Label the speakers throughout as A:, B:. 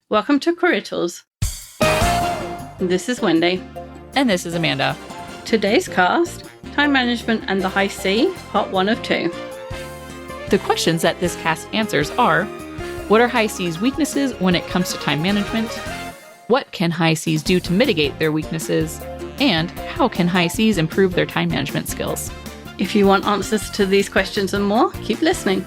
A: Welcome to Career Tools. This is Wendy.
B: And this is Amanda.
A: Today's cast, Time Management and the High C, Part 1 of 2.
B: The questions that this cast answers are, what are High C's weaknesses when it comes to time management? What can High C's do to mitigate their weaknesses? And how can High C's improve their time management skills?
A: If you want answers to these questions and more, keep listening.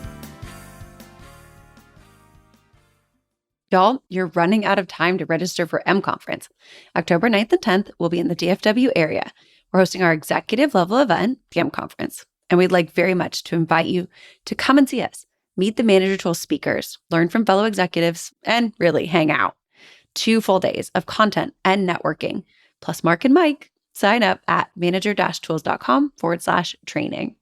C: Y'all, you're running out of time to register for M Conference. October 9th and 10th, we'll be in the DFW area. We're hosting our executive level event, the M Conference, and we'd like very much to invite you to come and see us, meet the Manager Tool speakers, learn from fellow executives, and really hang out. 2 full days of content and networking, plus Mark and Mike. Sign up at manager-tools.com/training.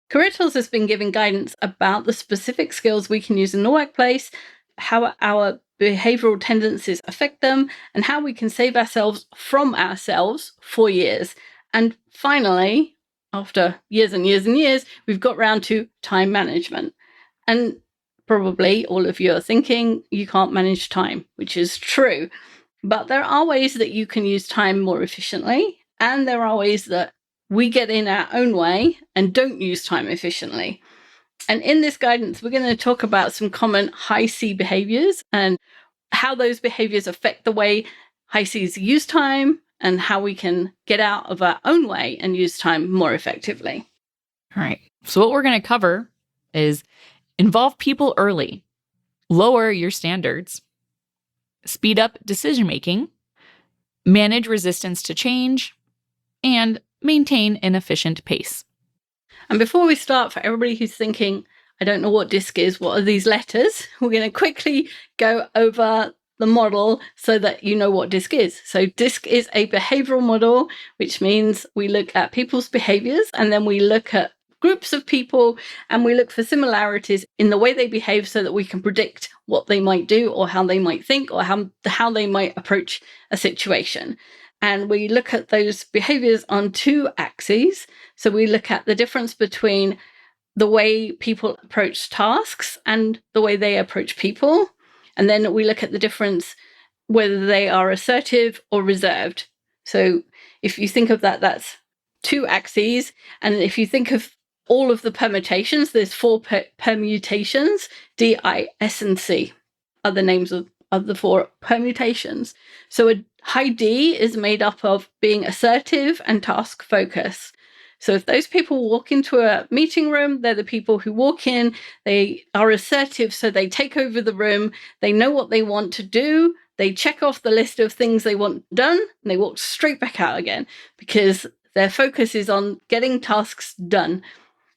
A: Career Tools has been giving guidance about the specific skills we can use in the workplace, how our behavioral tendencies affect them, and how we can save ourselves from ourselves for years. And finally, after years and years and years, we've got round to time management. And probably all of you are thinking you can't manage time, which is true. But there are ways that you can use time more efficiently, and there are ways that we get in our own way and don't use time efficiently. And in this guidance, we're going to talk about some common High C behaviors and how those behaviors affect the way High Cs use time and how we can get out of our own way and use time more effectively.
B: All right. So what we're going to cover is involve people early, lower your standards, speed up decision-making, manage resistance to change, and maintain an efficient pace.
A: And before we start, for everybody who's thinking, I don't know what DISC is, what are these letters? We're going to quickly go over the model so that you know what DISC is. So DISC is a behavioral model, which means we look at people's behaviors and then we look at groups of people and we look for similarities in the way they behave so that we can predict what they might do or how they might think or how they might approach a situation. And we look at those behaviors on 2 axes. So we look at the difference between the way people approach tasks and the way they approach people. And then we look at the difference whether they are assertive or reserved. So if you think of that, that's 2 axes. And if you think of all of the permutations, there's 4 permutations, D, I, S, and C are the names of the 4 permutations. So a high D is made up of being assertive and task focused. So if those people walk into a meeting room, they're the people who walk in, they are assertive, so they take over the room, they know what they want to do, they check off the list of things they want done, and they walk straight back out again because their focus is on getting tasks done.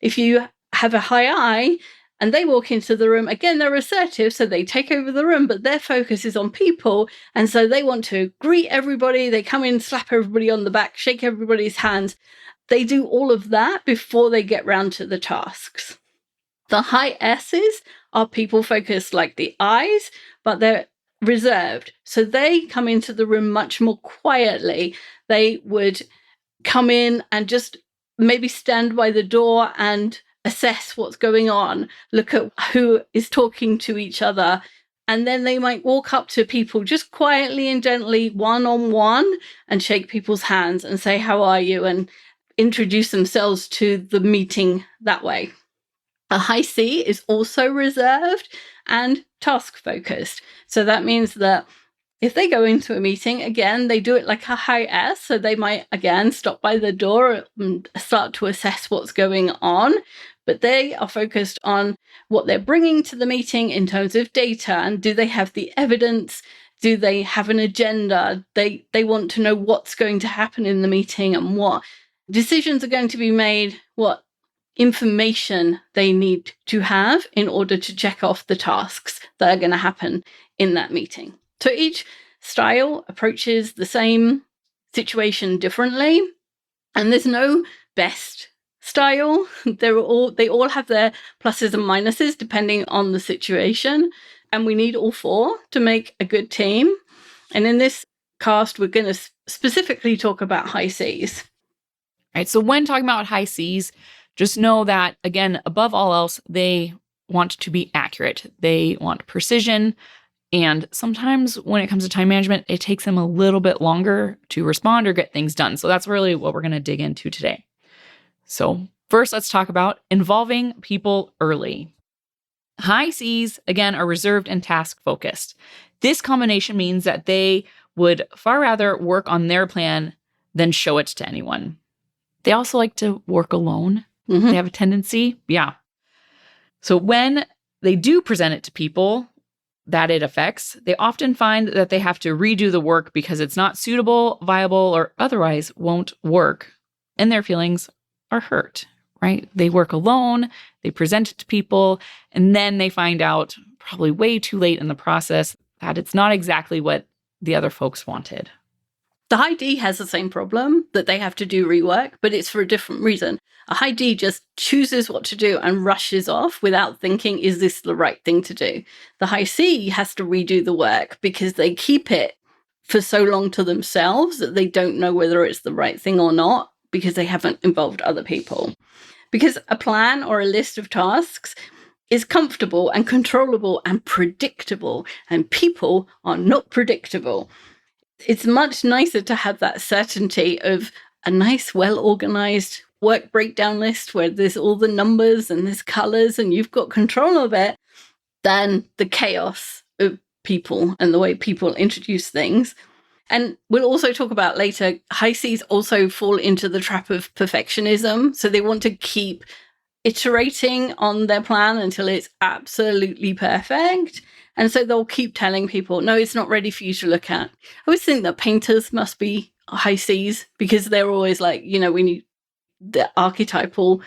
A: If you have a high I, and they walk into the room, again, they're assertive, so they take over the room, but their focus is on people. And so they want to greet everybody. They come in, slap everybody on the back, shake everybody's hands. They do all of that before they get round to the tasks. The high S's are people focused like the I's, but they're reserved. So they come into the room much more quietly. They would come in and just maybe stand by the door and assess what's going on, look at who is talking to each other, and then they might walk up to people just quietly and gently, one-on-one, and shake people's hands and say, how are you? And introduce themselves to the meeting that way. A high C is also reserved and task-focused. So that means that if they go into a meeting, again, they do it like a high S. So they might, again, stop by the door and start to assess what's going on. But they are focused on what they're bringing to the meeting in terms of data. And do they have the evidence? Do they have an agenda? They want to know what's going to happen in the meeting and what decisions are going to be made, what information they need to have in order to check off the tasks that are going to happen in that meeting. So each style approaches the same situation differently, and there's no best style. They all have their pluses and minuses depending on the situation, and we need all 4 to make a good team. And in this cast, we're going to specifically talk about high Cs.
B: Right. So when talking about high Cs, just know that, again, above all else, they want to be accurate. They want precision. And sometimes when it comes to time management, it takes them a little bit longer to respond or get things done. So that's really what we're going to dig into today. So first, let's talk about involving people early. High Cs, again, are reserved and task focused. This combination means that they would far rather work on their plan than show it to anyone. They also like to work alone.
A: Mm-hmm.
B: They have a tendency. Yeah. So when they do present it to people that it affects, they often find that they have to redo the work because it's not suitable, viable, or otherwise won't work. And their feelings are hurt, right? They work alone, they present it to people, and then they find out probably way too late in the process that it's not exactly what the other folks wanted.
A: The high D has the same problem, that they have to do rework, but it's for a different reason. A high D just chooses what to do and rushes off without thinking, is this the right thing to do? The high C has to redo the work because they keep it for so long to themselves that they don't know whether it's the right thing or not because they haven't involved other people. Because a plan or a list of tasks is comfortable and controllable and predictable, and people are not predictable. It's much nicer to have that certainty of a nice, well-organized work breakdown list where there's all the numbers and there's colors and you've got control of it than the chaos of people and the way people introduce things. And we'll also talk about later, high Cs also fall into the trap of perfectionism. So they want to keep iterating on their plan until it's absolutely perfect. And so they'll keep telling people, no, it's not ready for you to look at. I always think that painters must be high Cs because they're always like, we need the archetypal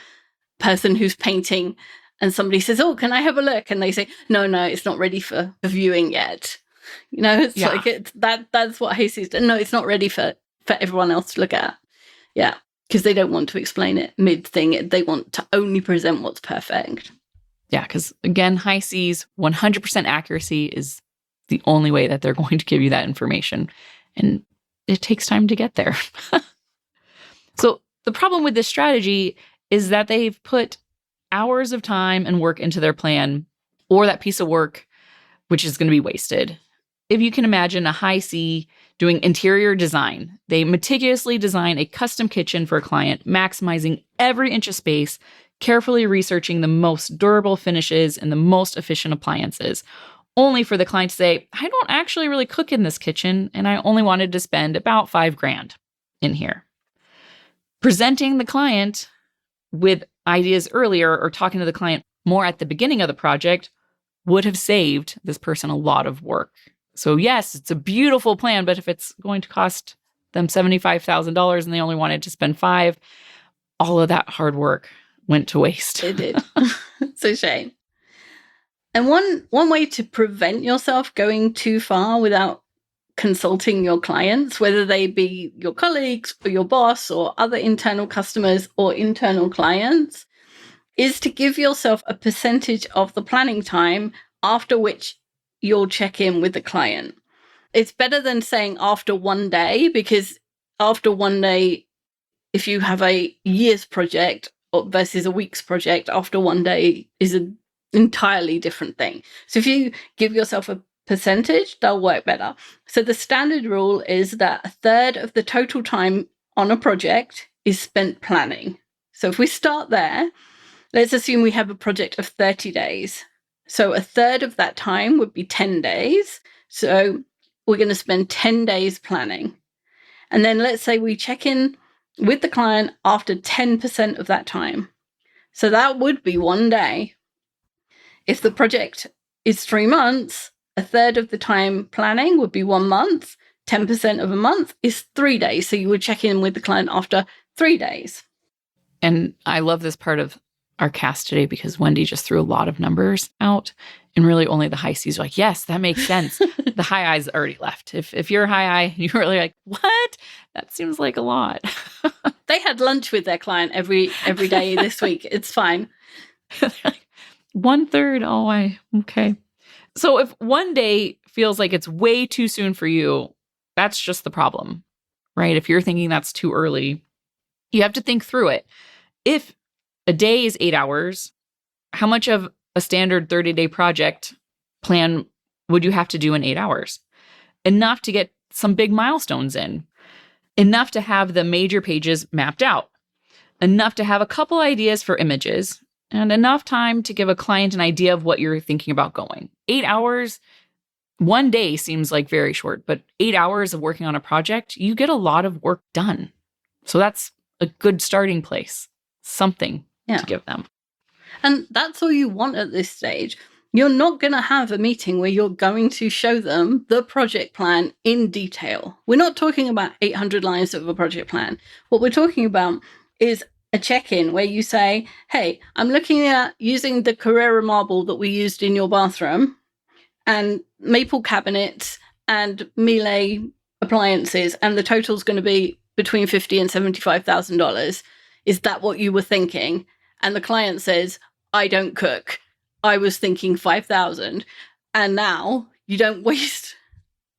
A: person who's painting and somebody says, oh, can I have a look? And they say, no, it's not ready for viewing yet. It's like that's what high Cs do. No, it's not ready for everyone else to look at. Yeah, because they don't want to explain it mid-thing. They want to only present what's perfect.
B: Yeah, because again, high Cs, 100% accuracy is the only way that they're going to give you that information. And it takes time to get there. So the problem with this strategy is that they've put hours of time and work into their plan or that piece of work, which is going to be wasted. If you can imagine a high C doing interior design, they meticulously design a custom kitchen for a client, maximizing every inch of space, carefully researching the most durable finishes and the most efficient appliances, only for the client to say, I don't actually really cook in this kitchen, and I only wanted to spend about $5,000 in here. Presenting the client with ideas earlier or talking to the client more at the beginning of the project would have saved this person a lot of work. So yes, it's a beautiful plan, but if it's going to cost them $75,000 and they only wanted to spend $5,000, all of that hard work went to waste.
A: It did. It's a shame. And one way to prevent yourself going too far without consulting your clients, whether they be your colleagues or your boss or other internal customers or internal clients, is to give yourself a percentage of the planning time after which you'll check in with the client. It's better than saying after one day, because after one day, if you have a year's project versus a week's project, after one day is an entirely different thing. So if you give yourself a percentage, they'll work better. So the standard rule is that 1/3 of the total time on a project is spent planning. So if we start there, let's assume we have a project of 30 days. So 1/3 of that time would be 10 days. So we're going to spend 10 days planning. And then let's say we check in with the client after 10% of that time. So that would be one day. If the project is 3 months, 1/3 of the time planning would be 1 month. 10% of a month is 3 days. So you would check in with the client after 3 days.
B: And I love this part of our cast today because Wendy just threw a lot of numbers out, and really only the high Cs are like, yes, that makes sense. The high I's already left. If you're high I, you're really like, what? That seems like a lot.
A: They had lunch with their client every day this week. It's fine.
B: 1/3. Oh, okay. So if one day feels like it's way too soon for you, that's just the problem, right? If you're thinking that's too early, you have to think through it. If a day is 8 hours, how much of a standard 30-day project plan would you have to do in 8 hours? Enough to get some big milestones in. Enough to have the major pages mapped out. Enough to have a couple ideas for images. And enough time to give a client an idea of what you're thinking about going. 8 hours, one day seems like very short, but 8 hours of working on a project, you get a lot of work done. So that's a good starting place. Something to give them.
A: And that's all you want at this stage. You're not going to have a meeting where you're going to show them the project plan in detail. We're not talking about 800 lines of a project plan. What we're talking about is a check-in where you say, hey, I'm looking at using the Carrera marble that we used in your bathroom and maple cabinets and Miele appliances, and the total's going to be between $50,000 and $75,000. Is that what you were thinking? And the client says, I don't cook. I was thinking 5,000. And now you don't waste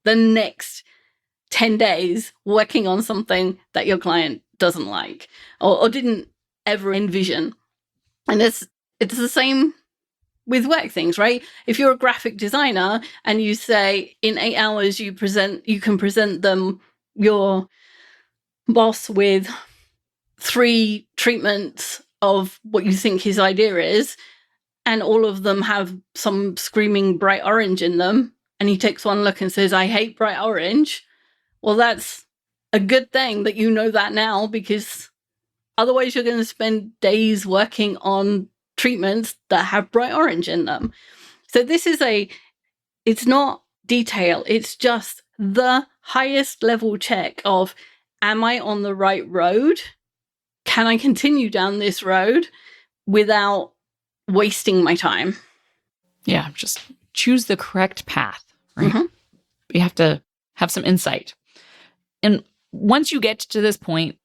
A: the next 10 days working on something that your client doesn't like or didn't ever envision. And it's the same with work things, right? If you're a graphic designer and you say in 8 hours you can present them your boss with 3 treatments of what you think his idea is, and all of them have some screaming bright orange in them, and he takes one look and says, I hate bright orange. Well, that's a good thing that you know that now, because otherwise you're going to spend days working on treatments that have bright orange in them. So this is it's not detail. It's just the highest level check of, am I on the right road? Can I continue down this road without wasting my time?
B: Yeah, just choose the correct path, right?
A: Mm-hmm.
B: You have to have some insight. And once you get to this point,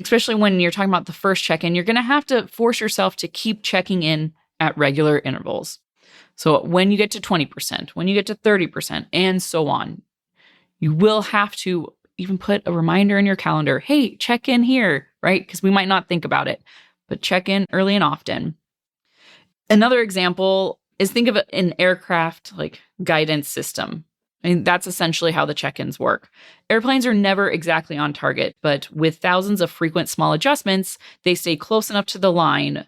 B: especially when you're talking about the first check-in, you're going to have to force yourself to keep checking in at regular intervals. So when you get to 20%, when you get to 30%, and so on, you will have to even put a reminder in your calendar. Hey, check in here, right? Because we might not think about it, but check in early and often. Another example is, think of an aircraft like guidance system. I mean, that's essentially how the check-ins work. Airplanes are never exactly on target, but with thousands of frequent small adjustments, they stay close enough to the line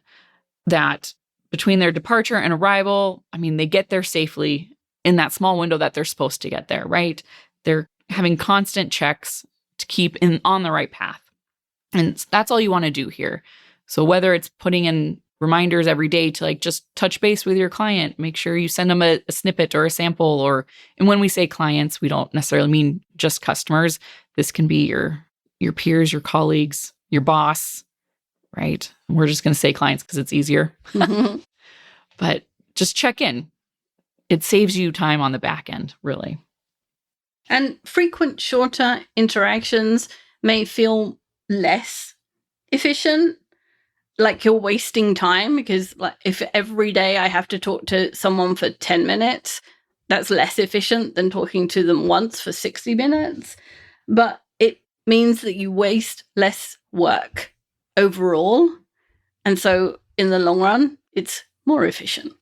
B: that between their departure and arrival, I mean, they get there safely in that small window that they're supposed to get there, right? They're having constant checks to keep on the right path. And that's all you want to do here. So whether it's putting in reminders every day to like just touch base with your client, make sure you send them a snippet or a sample, and when we say clients, we don't necessarily mean just customers. This can be your peers, your colleagues, your boss, right? We're just going to say clients because it's easier.
A: Mm-hmm.
B: But just check in. It saves you time on the back end, really.
A: And frequent, shorter interactions may feel less efficient, like you're wasting time, because like if every day I have to talk to someone for 10 minutes, that's less efficient than talking to them once for 60 minutes. But it means that you waste less work overall. And so in the long run, it's more efficient.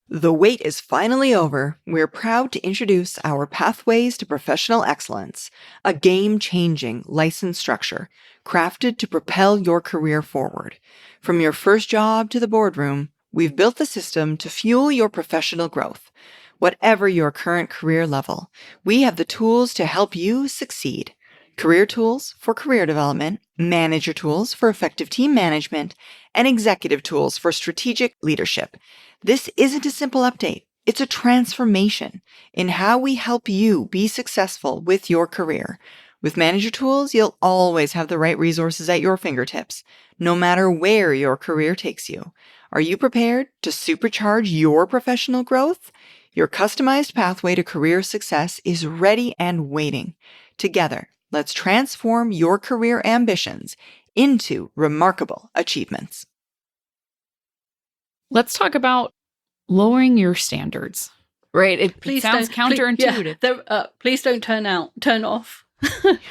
D: The wait is finally over. We're proud to introduce our Pathways to Professional Excellence, a game-changing license structure crafted to propel your career forward. From your first job to the boardroom, we've built the system to fuel your professional growth. Whatever your current career level, we have the tools to help you succeed. Career tools for career development, manager tools for effective team management, and executive tools for strategic leadership. This isn't a simple update. It's a transformation in how we help you be successful with your career. With manager tools, you'll always have the right resources at your fingertips, no matter where your career takes you. Are you prepared to supercharge your professional growth? Your customized pathway to career success is ready and waiting. Together, let's transform your career ambitions into remarkable achievements.
B: Let's talk about lowering your standards, right? It sounds counterintuitive.
A: Please don't turn off.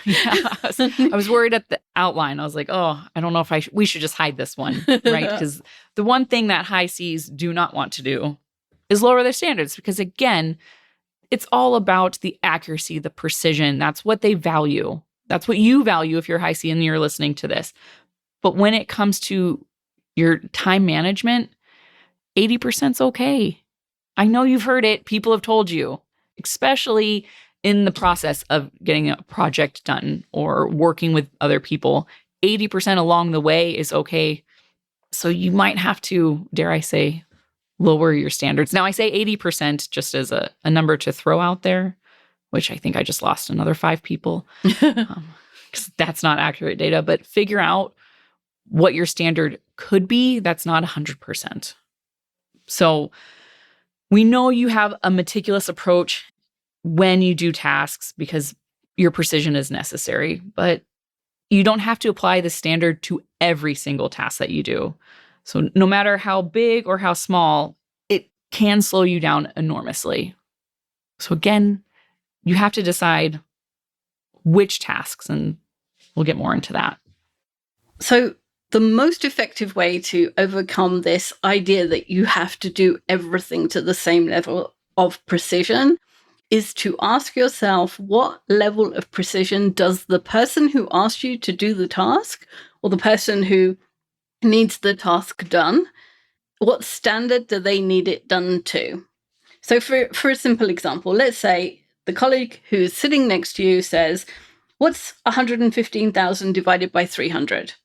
B: Yes. I was worried at the outline. I was like, oh, I don't know if we should just hide this one, right? Because the one thing that high Cs do not want to do is lower their standards because, again, it's all about the accuracy, the precision. That's what they value. That's what you value if you're high C and you're listening to this. But when it comes to your time management, 80% is okay. I know you've heard it. People have told you, especially in the process of getting a project done or working with other people, 80% along the way is okay. So you might have to, dare I say, lower your standards. Now, I say 80% just as a number to throw out there, which I think I just lost another 5 people because that's not accurate data. But figure out what your standard could be. That's not 100%. So we know you have a meticulous approach when you do tasks because your precision is necessary, but you don't have to apply the standard to every single task that you do. So no matter how big or how small, it can slow you down enormously. So again, you have to decide which tasks, and we'll get more into that.
A: So the most effective way to overcome this idea that you have to do everything to the same level of precision is to ask yourself, what level of precision does the person who asked you to do the task, or the person who needs the task done, what standard do they need it done to? So for a simple example, let's say the colleague who's sitting next to you says, what's 115,000 divided by 300?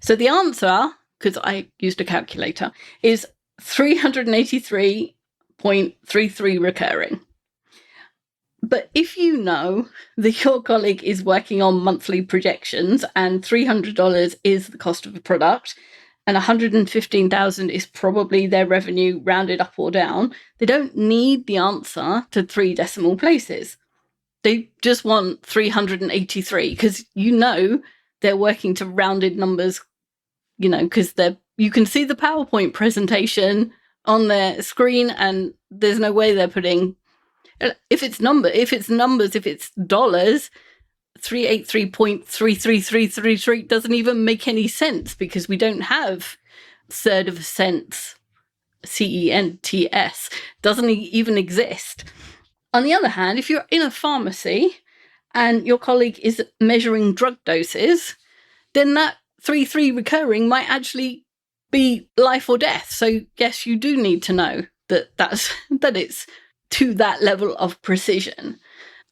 A: So the answer, because I used a calculator, is 383.33 recurring. But if you know that your colleague is working on monthly projections and $300 is the cost of a product and 115,000 is probably their revenue rounded up or down, they don't need the answer to 3 decimal places. They just want 383 because you know they're working to rounded numbers, because you can see the PowerPoint presentation on their screen and there's no way they're putting, if it's dollars, 383.33333 doesn't even make any sense because we don't have third of a cents, CENTS, doesn't even exist. On the other hand, if you're in a pharmacy and your colleague is measuring drug doses, then that 3 recurring might actually be life or death. So yes, you do need to know that it's to that level of precision.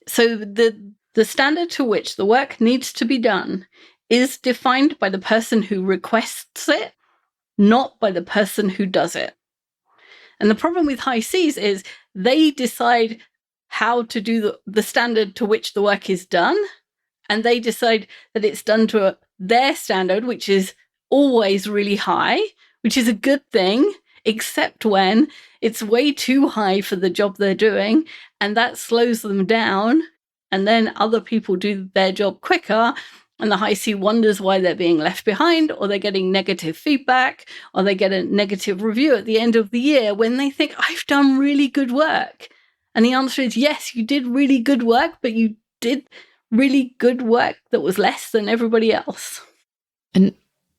A: So the standard to which the work needs to be done is defined by the person who requests it, not by the person who does it. And the problem with high Cs is they decide how to do the standard to which the work is done, and they decide that it's done to their standard, which is always really high, which is a good thing, except when it's way too high for the job they're doing, and that slows them down, and then other people do their job quicker, and the high C wonders why they're being left behind, or they're getting negative feedback, or they get a negative review at the end of the year when they think, I've done really good work. And the answer is, yes, you did really good work, but you did really good work that was less than everybody else.
B: And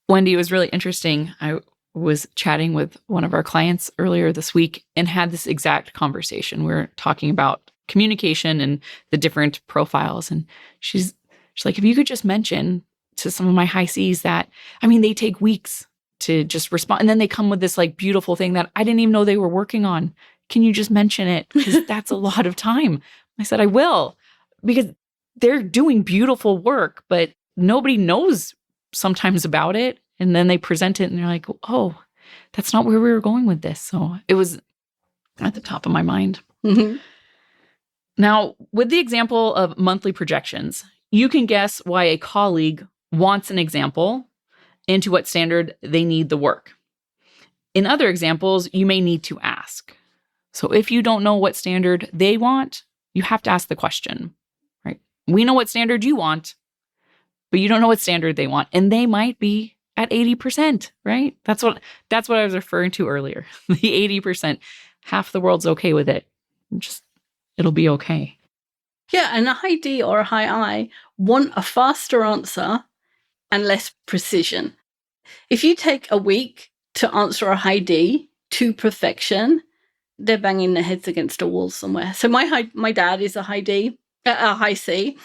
B: Wendy, it was really interesting. I was chatting with one of our clients earlier this week and had this exact conversation. We were talking about communication and the different profiles. And she's like, if you could just mention to some of my high Cs that, they take weeks to just respond. And then they come with this beautiful thing that I didn't even know they were working on. Can you just mention it? Because that's a lot of time. I said, I will, because they're doing beautiful work, but nobody knows sometimes about it. And then they present it and they're like, oh, that's not where we were going with this. So it was at the top of my mind.
A: Mm-hmm.
B: Now, with the example of monthly projections, you can guess why a colleague wants an example and to what standard they need the work. In other examples, you may need to ask. So if you don't know what standard they want, you have to ask the question, right? We know what standard you want, but you don't know what standard they want. And they might be at 80%, right? That's what I was referring to earlier. The 80%, half the world's okay with it. It'll be okay.
A: Yeah, and a high D or a high I want a faster answer and less precision. If you take a week to answer a high D to perfection, they're banging their heads against a wall somewhere. So my dad is a high C.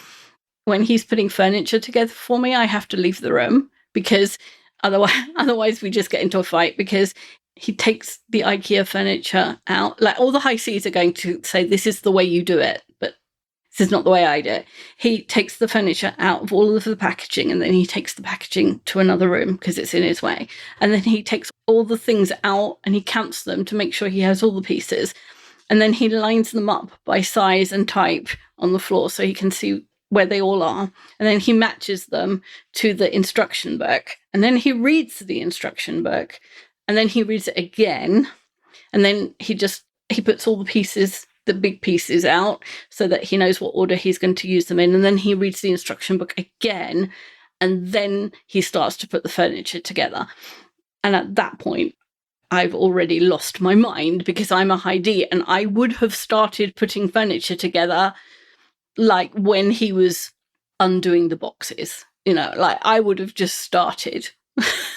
A: When he's putting furniture together for me, I have to leave the room because otherwise we just get into a fight, because he takes the IKEA furniture out. Like, all the high Cs are going to say, this is the way you do it, but this is not the way I do it. He takes the furniture out of all of the packaging, and then he takes the packaging to another room because it's in his way. And then he takes all the things out and he counts them to make sure he has all the pieces. And then he lines them up by size and type on the floor so he can see where they all are. And then he matches them to the instruction book. And then he reads the instruction book. And then he reads it again. And then he puts all the pieces, the big pieces, out so that he knows what order he's going to use them in. And then he reads the instruction book again. And then he starts to put the furniture together. And at that point, I've already lost my mind because I'm a high D, and I would have started putting furniture together like when he was undoing the boxes. Like, I would have just started.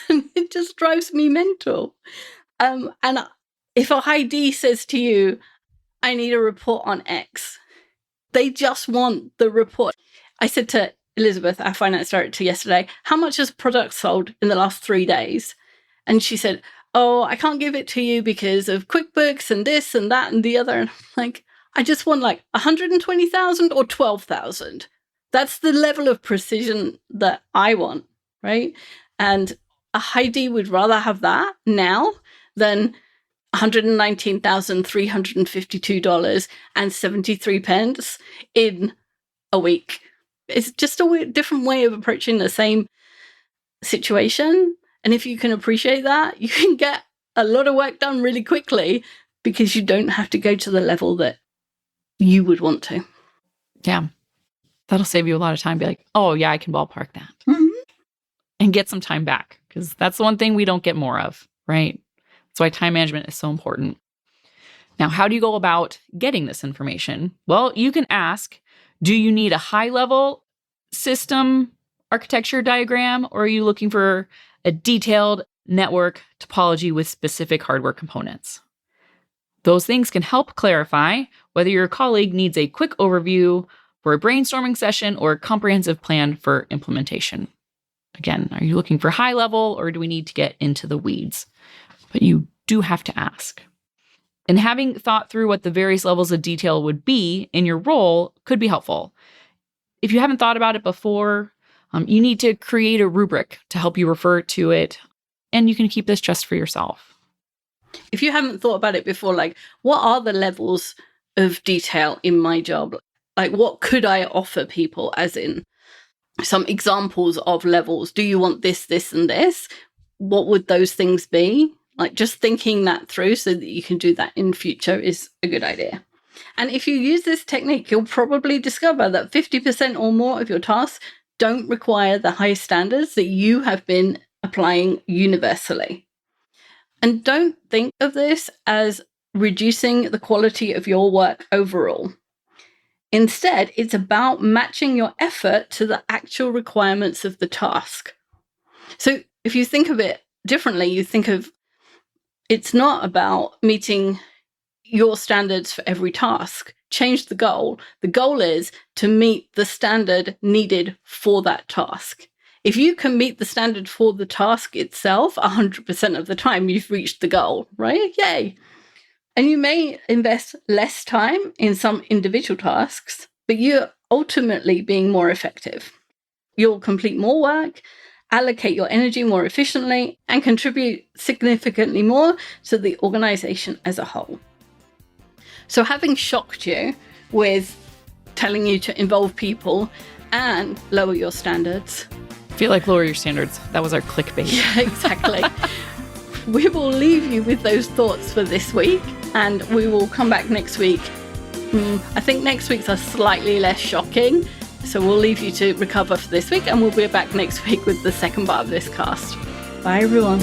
A: And it just drives me mental. And if a high D says to you, I need a report on X, they just want the report. I said to Elizabeth, our finance director, yesterday, how much has product sold in the last 3 days? And she said, oh, I can't give it to you because of QuickBooks and this and that and the other. And I'm like, I just want like 120,000 or 12,000. That's the level of precision that I want, right? And a high D would rather have that now than $119,352.73 in a week. It's just a different way of approaching the same situation. And if you can appreciate that, you can get a lot of work done really quickly because you don't have to go to the level that you would want to.
B: Yeah. That'll save you a lot of time. Be like, oh, yeah, I can ballpark that.
A: Mm-hmm.
B: And get some time back, because that's the one thing we don't get more of, right? That's why time management is so important. Now, how do you go about getting this information? Well, you can ask, do you need a high-level system architecture diagram, or are you looking for a detailed network topology with specific hardware components? Those things can help clarify whether your colleague needs a quick overview for a brainstorming session or a comprehensive plan for implementation. Again, are you looking for high level, or do we need to get into the weeds? But you do have to ask. And having thought through what the various levels of detail would be in your role could be helpful. If you haven't thought about it before, you need to create a rubric to help you refer to it, and you can keep this just for yourself.
A: If you haven't thought about it before, like, what are the levels of detail in my job? Like, what could I offer people, as in some examples of levels? Do you want this, this, and this? What would those things be? Like, just thinking that through so that you can do that in future is a good idea. And if you use this technique, you'll probably discover that 50% or more of your tasks don't require the high standards that you have been applying universally. And don't think of this as reducing the quality of your work overall. Instead, it's about matching your effort to the actual requirements of the task. So if you think of it differently, you think of it's not about meeting your standards for every task. Change the goal. The goal is to meet the standard needed for that task. If you can meet the standard for the task itself 100% of the time, you've reached the goal, right? Yay. And you may invest less time in some individual tasks, but you're ultimately being more effective. You'll complete more work, allocate your energy more efficiently, and contribute significantly more to the organization as a whole. So having shocked you with telling you to involve people and lower your standards.
B: I feel like lower your standards. That was our clickbait.
A: Yeah, exactly. We will leave you with those thoughts for this week, and we will come back next week. I think next week's are slightly less shocking, so we'll leave you to recover for this week, and we'll be back next week with the second part of this cast. Bye, everyone.